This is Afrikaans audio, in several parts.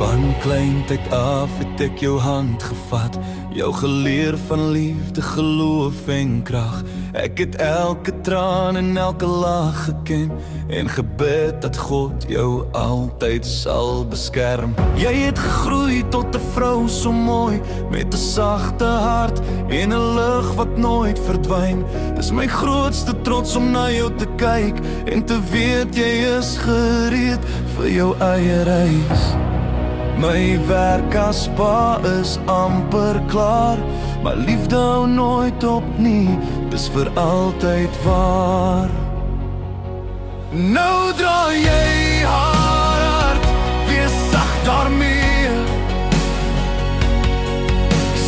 Van kleintyd af het ek jou hand gevat, jou geleer van liefde, geloof en krag. Ek het elke traan en elke lag geken en gebid dat God jou altyd sal beskerm. Jy het gegroei tot 'n vrou so mooi, met 'n sagte hart en 'n lig wat nooit verdwyn. Dis my grootste trots om na jou te kyk en te weet jy is gereed vir jou eie reis. My werk as pa is amper klaar, maar liefde hou nooit op nie, dis vir altyd waar. Nou draai jy haar hart, wees sag daarmee.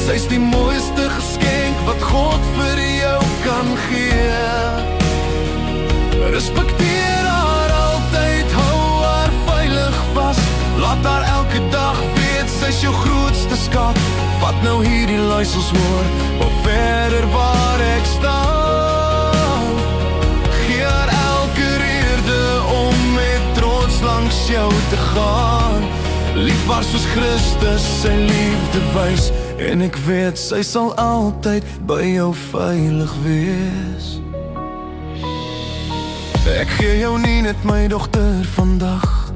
Sy's die mooiste geskenk wat God vir jou kan gee. Respekteer haar altyd, hou haar veilig vas. Laat haar elke dag weet, sy's jou grootste skat. Vat nou hierdie luisels hoor, of verder waar ek staan. Gee haar elke rede om met trots langs jou te gaan. Lief haar soos Christus sy liefde wys, en ek weet sy sal altyd by jou veilig wees. Ek gee jou nie net my dogter vandag,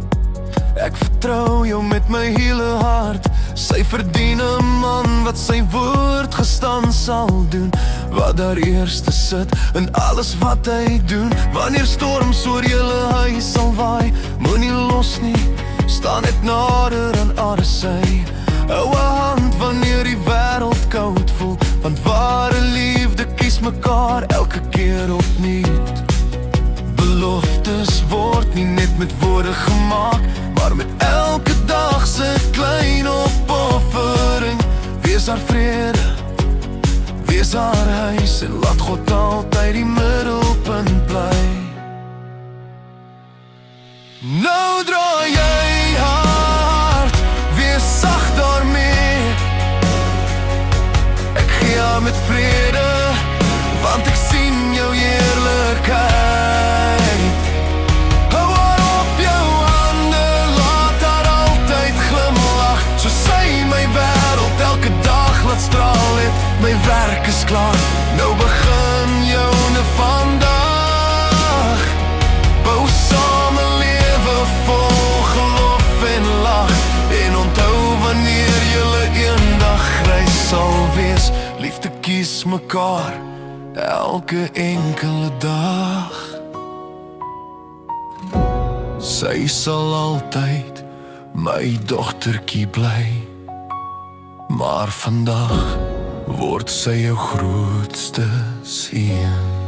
ek vertrou jou met my hele hart. Sy verdien 'n man wat sy woord gestaan sal doen, wat daar eerste sit in alles wat hy doen. Wanneer storms oor julle huis sal waai, moenie los nie, staan net nader aan haar sy. Hou 'n hand wanneer die wêreld koud voel, want ware liefde kies mekaar elke keer opnuut. Beloftes word nie net met woorde gemaak, maar met elke dag se klein opoffering. Wees haar vrede, wees haar huis, en laat God altyd die middelpunt bly. Nou draai jy haar hart, wees sag daarmee. Ek gee haar met vrede, want ek sien jou heerlikheid. Straal het, my werk is klaar, nou begin joune vandag. Bou same lewe vol geloof en lach, en onthou wanneer julle eendag grys sal wees, liefde kies mekaar elke enkele dag. Sy sal altyd my dogtertjie bly, maar vandag word sy jou grootste seun.